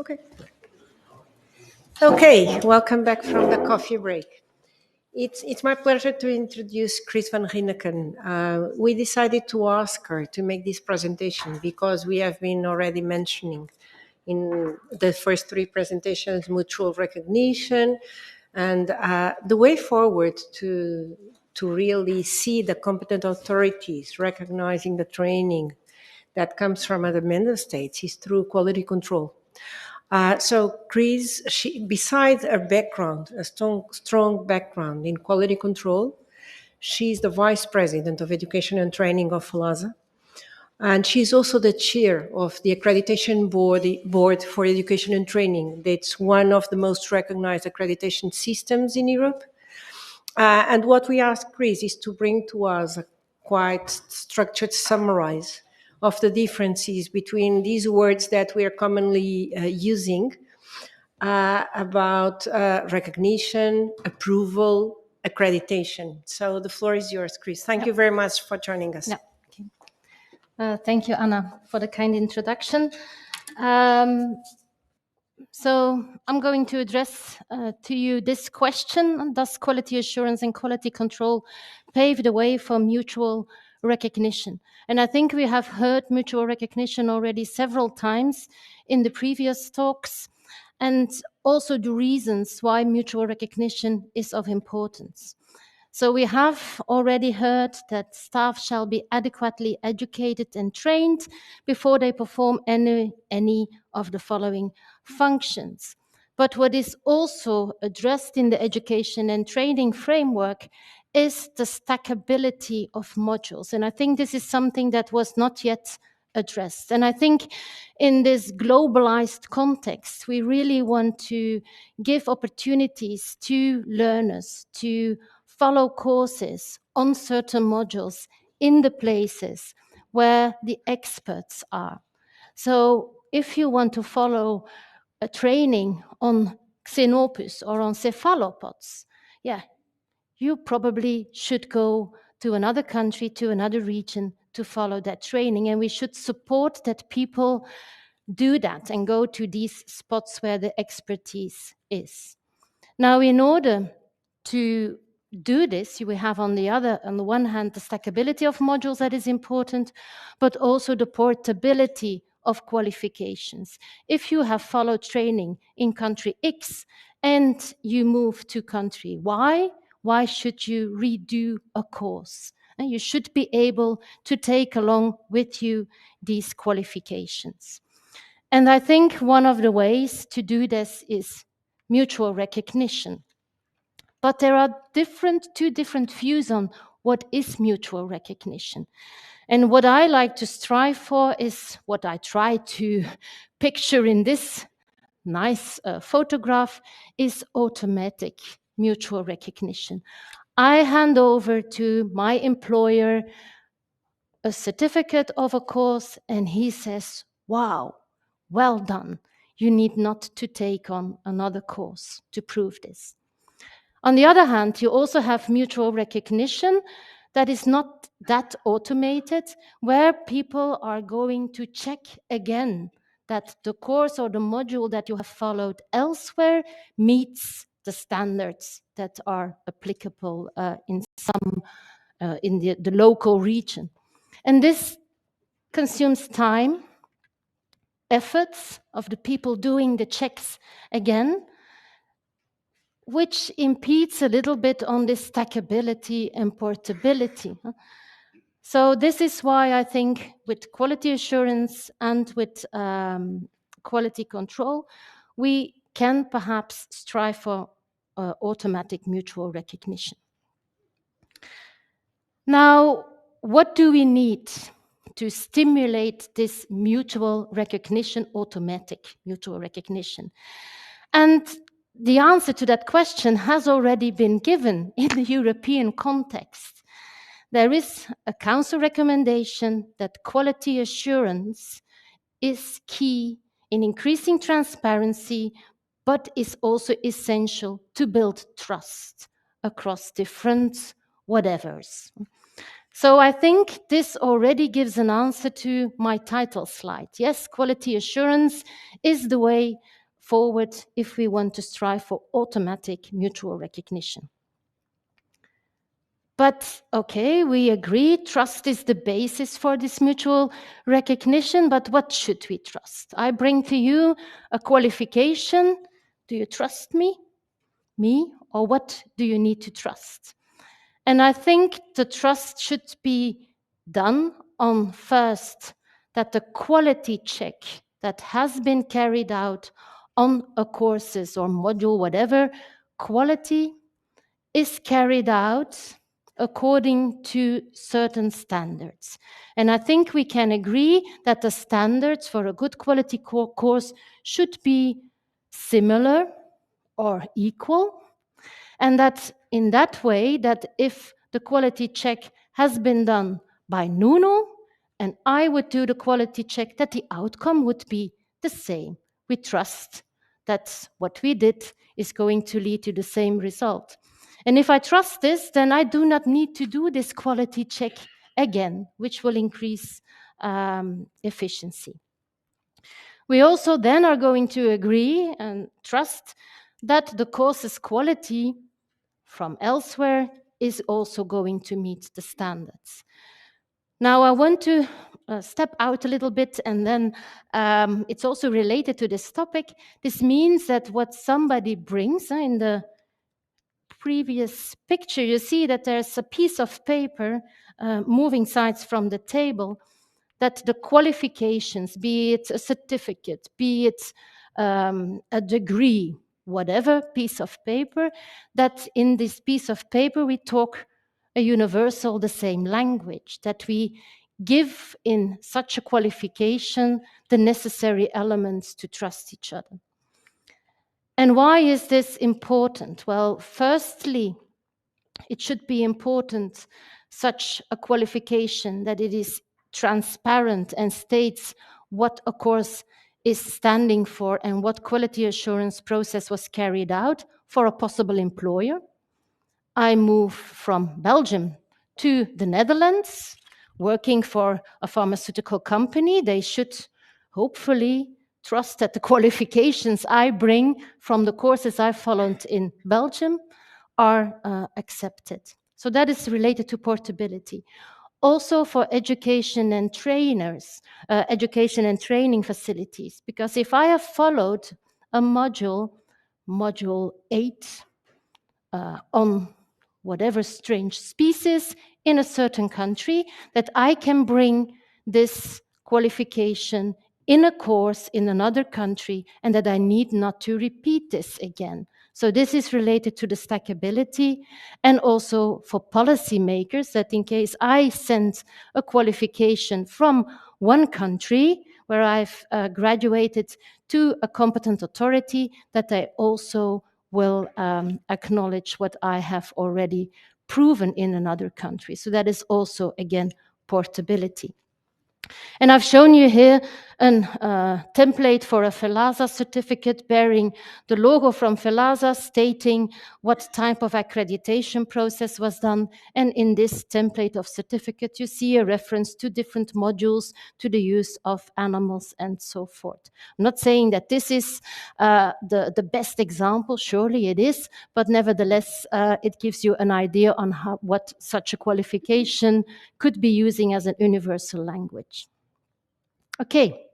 Okay. Okay, welcome back from the coffee break. It's my pleasure to introduce Chris van Ginneken. We decided to ask her to make this presentation because we have been already mentioning in the first three presentations mutual recognition and the way forward to really see the competent authorities recognizing the training that comes from other member states is through quality control. So Chris, besides her background, a strong background in quality control, she's the vice president of education and training of FLASA. And she's also the chair of the accreditation board for education and training. That's one of the most recognized accreditation systems in Europe. And what we asked Chris is to bring to us a quite structured summary of the differences between these words that we are commonly using about recognition, approval, accreditation. So the floor is yours, Chris. Thank you very much for joining us. Yeah. Okay. Thank you, Anna, for the kind introduction. So I'm going to address to you this question: does quality assurance and quality control pave the way for mutual recognition? And I think we have heard mutual recognition already several times in the previous talks, and also the reasons why mutual recognition is of importance. So we have already heard that staff shall be adequately educated and trained before they perform any of the following functions. But what is also addressed in the education and training framework is the stackability of modules. And I think this is something that was not yet addressed. And I think in this globalized context, we really want to give opportunities to learners to follow courses on certain modules in the places where the experts are. So if you want to follow a training on Xenopus or on cephalopods, you probably should go to another country, to another region to follow that training. And we should support that people do that and go to these spots where the expertise is. Now, in order to do this, we have on the one hand, the stackability of modules that is important, but also the portability of qualifications. If you have followed training in country X and you move to country Y, why should you redo a course? And you should be able to take along with you these qualifications. And I think one of the ways to do this is mutual recognition. But there are two different views on what is mutual recognition. And what I like to strive for is what I try to picture in this nice photograph is automatic mutual recognition. I hand over to my employer a certificate of a course and he says, wow, well done. You need not to take on another course to prove this. On the other hand, you also have mutual recognition that is not that automated, where people are going to check again that the course or the module that you have followed elsewhere meets the standards that are applicable in the local region. And this consumes time, efforts of the people doing the checks again, which impedes a little bit on this stackability and portability. So this is why I think with quality assurance and with quality control, we can perhaps strive for automatic mutual recognition. Now, what do we need to stimulate this mutual recognition, automatic mutual recognition? And the answer to that question has already been given in the European context. There is a council recommendation that quality assurance is key in increasing transparency, but is also essential to build trust across different whatevers. So I think this already gives an answer to my title slide. Yes, quality assurance is the way forward if we want to strive for automatic mutual recognition. But okay, we agree, trust is the basis for this mutual recognition, but what should we trust? I bring to you a qualification. Do you trust me? Me? Or what do you need to trust? And I think the trust should be done on first that the quality check that has been carried out on a courses or module, whatever, quality is carried out according to certain standards. And I think we can agree that the standards for a good quality course should be similar or equal, and that in that way, that if the quality check has been done by Nuno and I would do the quality check, that the outcome would be the same. We trust that what we did is going to lead to the same result. And if I trust this, then I do not need to do this quality check again, which will increase efficiency. We also then are going to agree and trust that the course's quality from elsewhere is also going to meet the standards. Now, I want to step out a little bit, and then it's also related to this topic. This means that what somebody brings in the previous picture, you see that there's a piece of paper moving sides from the table, that the qualifications, be it a certificate, be it a degree, whatever piece of paper, that in this piece of paper we talk a universal, the same language, that we give in such a qualification the necessary elements to trust each other. And why is this important? Well, firstly, it should be important, such a qualification, that it is transparent and states what a course is standing for and what quality assurance process was carried out for a possible employer. I moved from Belgium to the Netherlands, working for a pharmaceutical company. They should hopefully trust that the qualifications I bring from the courses I followed in Belgium are accepted. So that is related to portability. Also for education and trainers, education and training facilities, because if I have followed a module 8, on whatever strange species in a certain country, that I can bring this qualification in a course in another country and that I need not to repeat this again. So this is related to the stackability, and also for policymakers, that in case I send a qualification from one country where I've graduated to a competent authority, that I also will acknowledge what I have already proven in another country. So that is also, again, portability. And I've shown you here a template for a FELASA certificate bearing the logo from FELASA, stating what type of accreditation process was done. And in this template of certificate, you see a reference to different modules, to the use of animals, and so forth. I'm not saying that this is the best example, surely it is, but nevertheless, it gives you an idea on what such a qualification could be using as an universal language. Okay,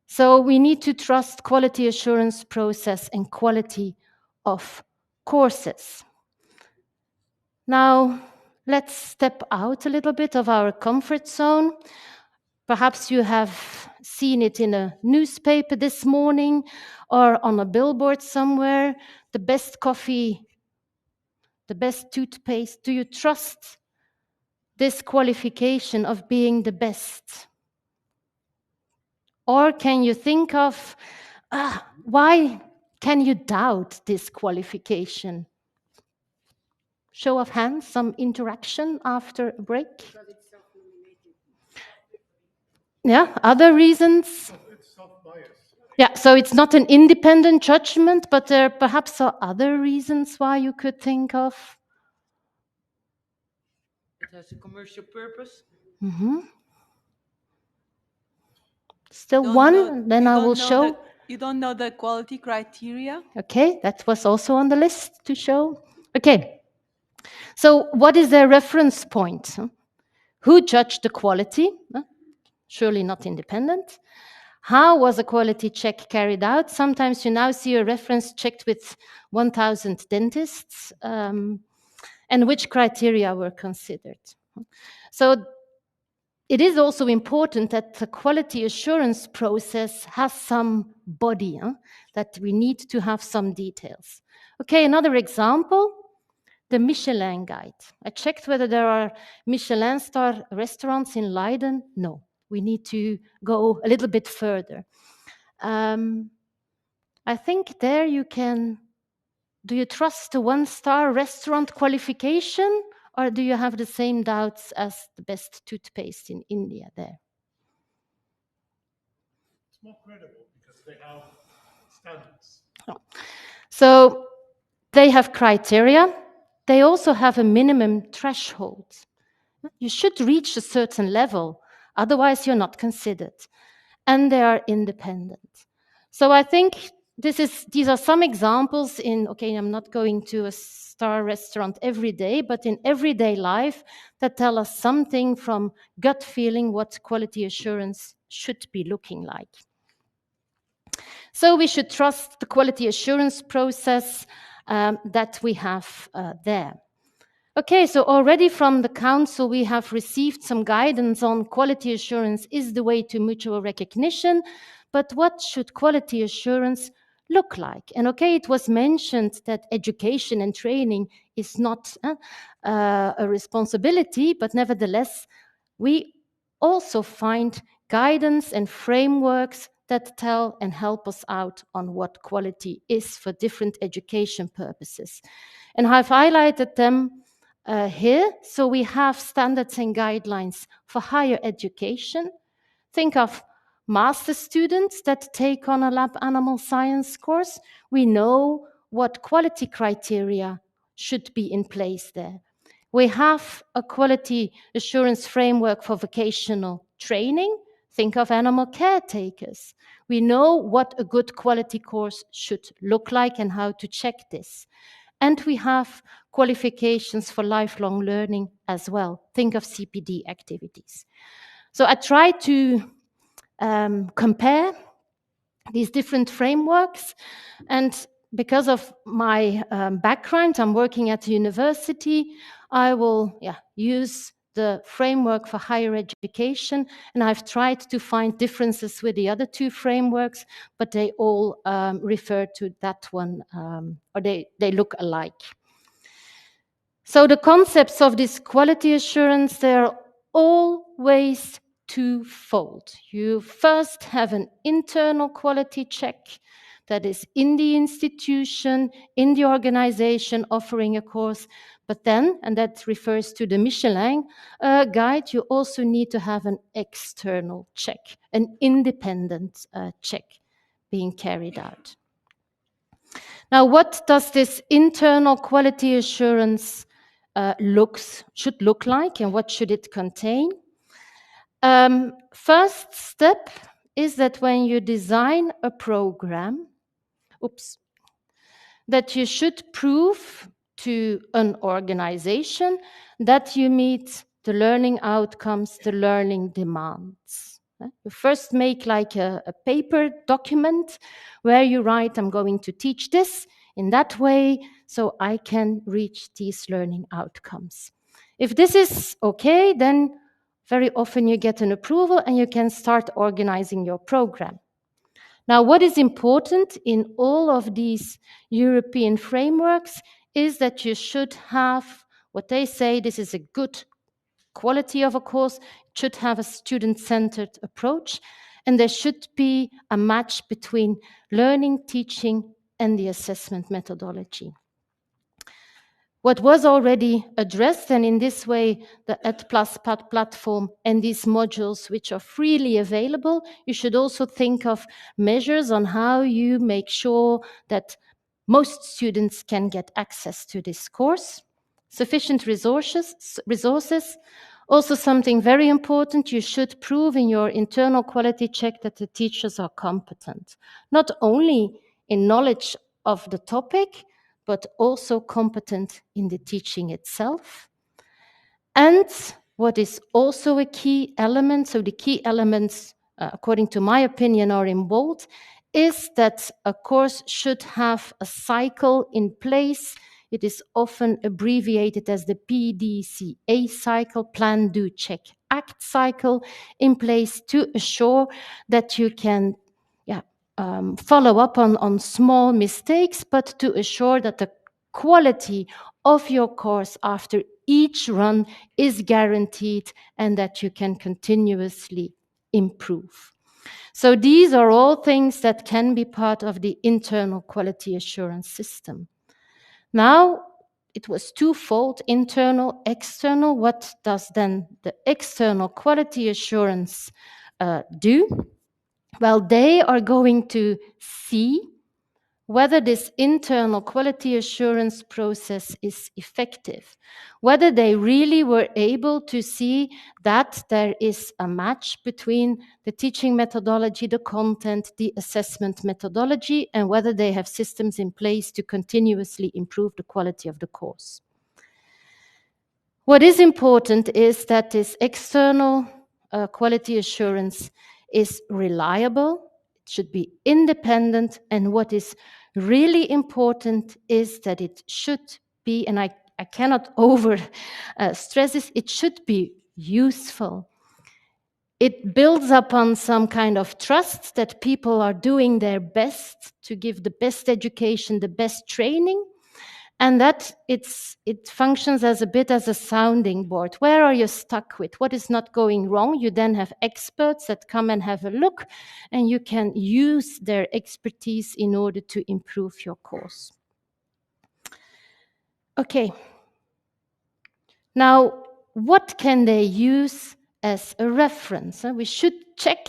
so we need to trust quality assurance process and quality of courses. Now, let's step out a little bit of our comfort zone. Perhaps you have seen it in a newspaper this morning or on a billboard somewhere. The best coffee, the best toothpaste. Do you trust this qualification of being the best? Or can you think of, why can you doubt this qualification? Show of hands, some interaction after a break? Because it's self-nominated. Yeah, other reasons? It's self-bias. Yeah, so it's not an independent judgment, but there perhaps are other reasons why you could think of. It has a commercial purpose. Still one, then I will show. You don't know the quality criteria? Okay, that was also on the list to show. Okay, so what is their reference point? Who judged the quality? Surely not independent. How was a quality check carried out? Sometimes you now see a reference checked with 1,000 dentists, and which criteria were considered. So it is also important that the quality assurance process has some body, that we need to have some details. Okay, another example, the Michelin guide. I checked whether there are Michelin star restaurants in Leiden. No, we need to go a little bit further. I think there you can, do you trust the one-star restaurant qualification, or do you have the same doubts as the best toothpaste in India there? It's more credible because they have standards. So they have criteria. They also have a minimum threshold. You should reach a certain level, otherwise you're not considered. And they are independent. So I think these are some examples in, okay, I'm not going to a star restaurant every day, but in everyday life that tell us something from gut feeling what quality assurance should be looking like. So we should trust the quality assurance process that we have there. Okay, so already from the Council, we have received some guidance on quality assurance is the way to mutual recognition, but what should quality assurance look like? And okay, it was mentioned that education and training is not a responsibility, but nevertheless, we also find guidance and frameworks that tell and help us out on what quality is for different education purposes. And I've highlighted them here. So we have standards and guidelines for higher education. Think of master students that take on a lab animal science course. We know what quality criteria should be in place there. We have a quality assurance framework for vocational training. Think of animal caretakers. We know what a good quality course should look like and how to check this. And we have qualifications for lifelong learning as well. Think of CPD activities. So I try to compare these different frameworks. And because of my background, I'm working at a university, I will use the framework for higher education, and I've tried to find differences with the other two frameworks, but they all refer to that one, or they look alike. So the concepts of this quality assurance, they're always twofold. You first have an internal quality check that is in the institution, in the organization offering a course. But then, and that refers to the Michelin guide, you also need to have an external check, an independent check being carried out. Now, what does this internal quality assurance should look like, and what should it contain? First step is that when you design a program, that you should prove to an organization that you meet the learning outcomes, the learning demands. You first make like a paper document where you write, I'm going to teach this in that way so I can reach these learning outcomes. If this is okay, then very often you get an approval and you can start organizing your program. Now, what is important in all of these European frameworks is that you should have what they say, this is a good quality of a course, it should have a student-centered approach, and there should be a match between learning, teaching, and the assessment methodology. What was already addressed, and in this way, the ETPLAS platform and these modules, which are freely available, you should also think of measures on how you make sure that most students can get access to this course. Sufficient resources. Also something very important, you should prove in your internal quality check that the teachers are competent, not only in knowledge of the topic, but also competent in the teaching itself. And what is also a key element, so the key elements, according to my opinion, are in bold, is that a course should have a cycle in place. It is often abbreviated as the PDCA cycle, Plan, Do, Check, Act cycle, in place to assure that you can follow up on small mistakes, but to assure that the quality of your course after each run is guaranteed and that you can continuously improve. So these are all things that can be part of the internal quality assurance system. Now, it was twofold, internal, external. What does then the external quality assurance do? Well, they are going to see whether this internal quality assurance process is effective, whether they really were able to see that there is a match between the teaching methodology, the content, the assessment methodology, and whether they have systems in place to continuously improve the quality of the course. What is important is that this external quality assurance is reliable, it should be independent, and what is really important is that it should be, and I cannot over stress this, it should be useful. It builds upon some kind of trust that people are doing their best to give the best education, the best training, and that it functions as a bit as a sounding board. Where are you stuck with? What is not going wrong? You then have experts that come and have a look, and you can use their expertise in order to improve your course. Okay. Now, what can they use as a reference? We should check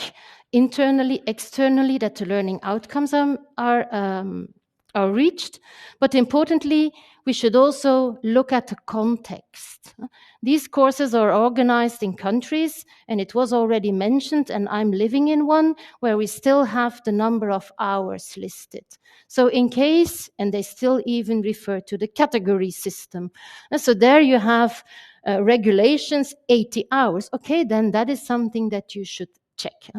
internally, externally that the learning outcomes are reached, but importantly, we should also look at the context. These courses are organized in countries, and it was already mentioned, and I'm living in one, where we still have the number of hours listed. So in case, and they still even refer to the category system. And so there you have regulations, 80 hours. Okay, then that is something that you should check.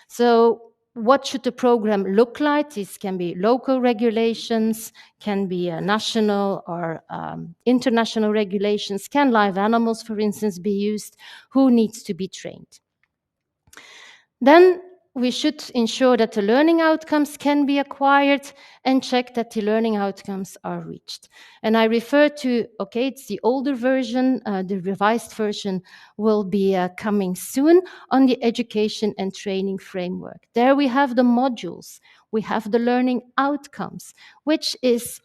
So what should the program look like? This can be local regulations, can be national or international regulations. Can live animals, for instance, be used? Who needs to be trained? Then we should ensure that the learning outcomes can be acquired and check that the learning outcomes are reached. And I refer to, okay, it's the older version, the revised version will be coming soon on the education and training framework. There we have the modules, we have the learning outcomes, which is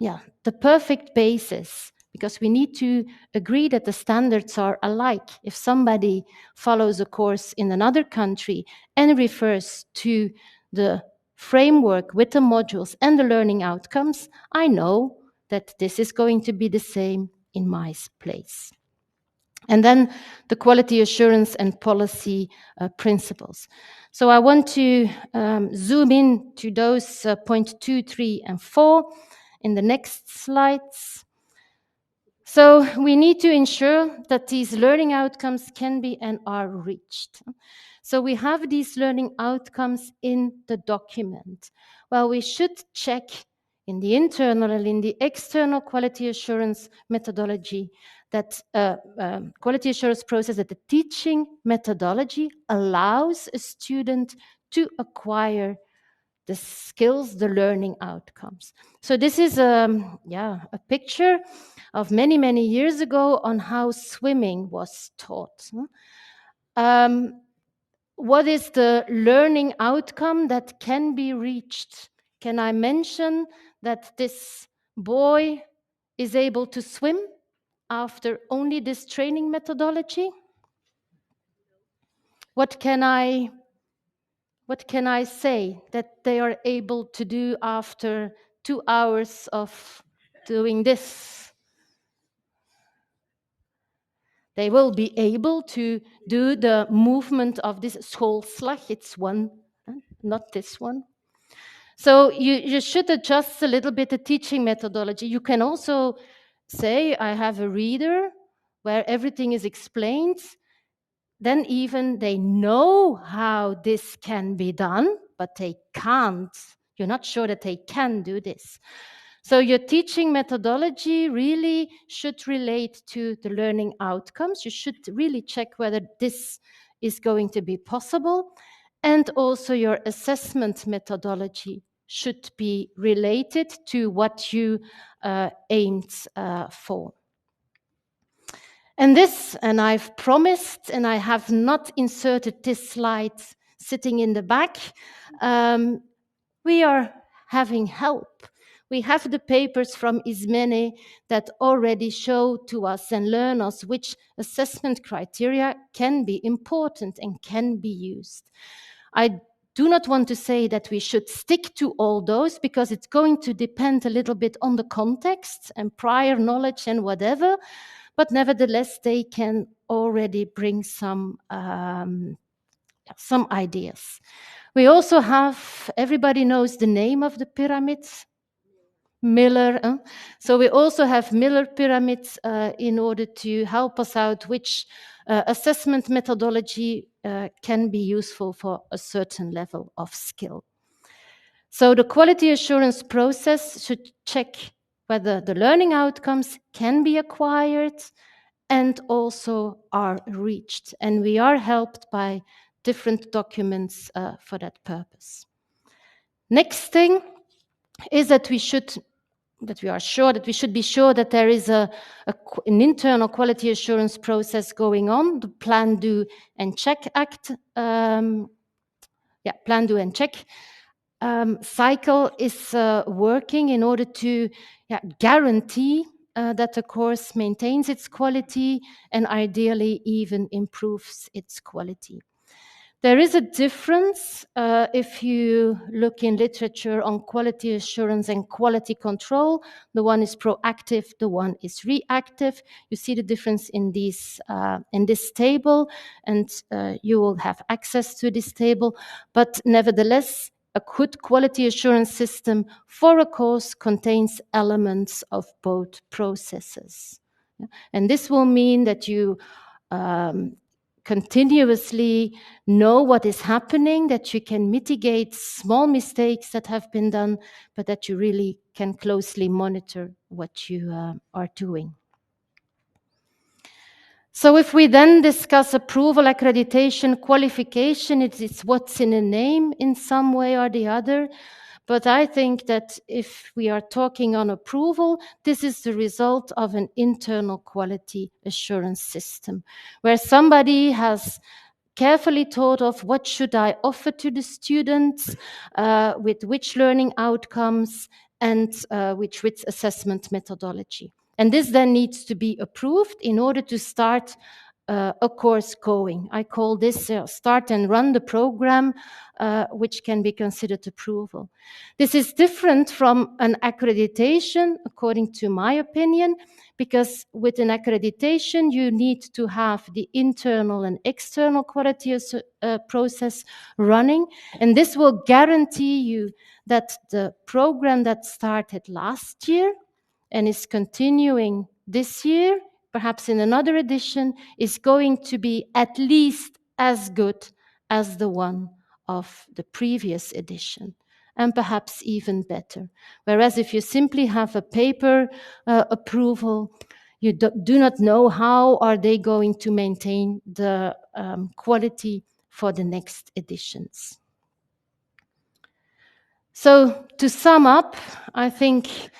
the perfect basis, because we need to agree that the standards are alike. If somebody follows a course in another country and refers to the framework with the modules and the learning outcomes, I know that this is going to be the same in my place. And then the quality assurance and policy principles. So I want to zoom in to those point 2, 3, and 4 in the next slides. So we need to ensure that these learning outcomes can be and are reached. So we have these learning outcomes in the document. Well, we should check in the internal and in the external quality assurance methodology that quality assurance process, that the teaching methodology allows a student to acquire the skills, the learning outcomes. So this is a picture of many, many years ago on how swimming was taught. What is the learning outcome that can be reached? Can I mention that this boy is able to swim after only this training methodology? What can I say that they are able to do after 2 hours of doing this? They will be able to do the movement of this schoolslag. It's one, not this one. So you should adjust a little bit the teaching methodology. You can also say, I have a reader where everything is explained. Then even they know how this can be done, but they can't. You're not sure that they can do this. So your teaching methodology really should relate to the learning outcomes. You should really check whether this is going to be possible. And also your assessment methodology should be related to what you aimed for. And this, and I've promised, and I have not inserted this slide sitting in the back, we are having help. We have the papers from Ismene that already show to us and learn us which assessment criteria can be important and can be used. I do not want to say that we should stick to all those because it's going to depend a little bit on the context and prior knowledge and whatever, but nevertheless, they can already bring some ideas. We also have, everybody knows the name of the pyramids, Miller. So we also have Miller pyramids in order to help us out which assessment methodology can be useful for a certain level of skill. So the quality assurance process should check whether the learning outcomes can be acquired and also are reached. And we are helped by different documents for that purpose. Next thing is that we are sure that we should be sure that there is an internal quality assurance process going on, the Plan, Do and Check Act. Plan, Do and Check cycle is working in order to guarantee that the course maintains its quality and ideally even improves its quality. There is a difference if you look in literature on quality assurance and quality control. The one is proactive, the one is reactive. You see the difference in this table, and you will have access to this table. But nevertheless, a good quality assurance system for a course contains elements of both processes. And this will mean that you continuously know what is happening, that you can mitigate small mistakes that have been done, but that you really can closely monitor what you are doing. So if we then discuss approval, accreditation, qualification, it's what's in a name in some way or the other. But I think that if we are talking on approval, this is the result of an internal quality assurance system, where somebody has carefully thought of what should I offer to the students, with which learning outcomes, and which assessment methodology. And this then needs to be approved in order to start a course going. I call this start and run the program, which can be considered approval. This is different from an accreditation, according to my opinion, because with an accreditation, you need to have the internal and external quality process running. And this will guarantee you that the program that started last year and is continuing this year, perhaps in another edition, is going to be at least as good as the one of the previous edition, and perhaps even better. Whereas if you simply have a paper approval, you do not know how are they going to maintain the quality for the next editions. So to sum up, I think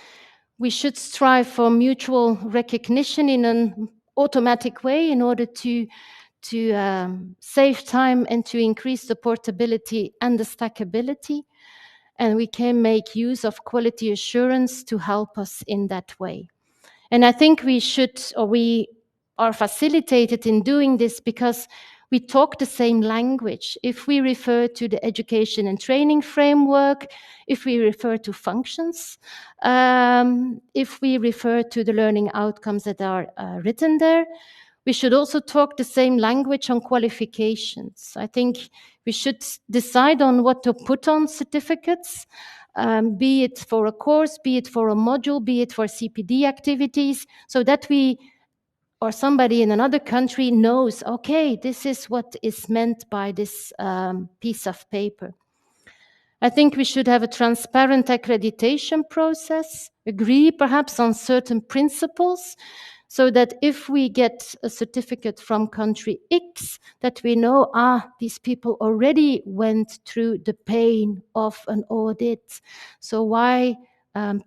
we should strive for mutual recognition in an automatic way in order to save time and to increase the portability and the stackability. And we can make use of quality assurance to help us in that way. And I think we are facilitated in doing this because we talk the same language. If we refer to the education and training framework, if we refer to functions, if we refer to the learning outcomes that are written there, We should also talk the same language on qualifications. I think we should decide on what to put on certificates, be it for a course, be it for a module, be it for CPD activities, so that we or somebody in another country knows, okay, this is what is meant by this piece of paper. I think we should have a transparent accreditation process, agree perhaps on certain principles, so that if we get a certificate from country X, that we know, these people already went through the pain of an audit. So why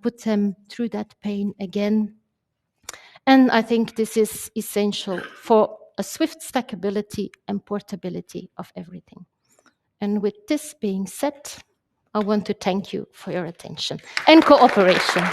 put them through that pain again? And I think this is essential for a swift stackability and portability of everything. And with this being said, I want to thank you for your attention and cooperation.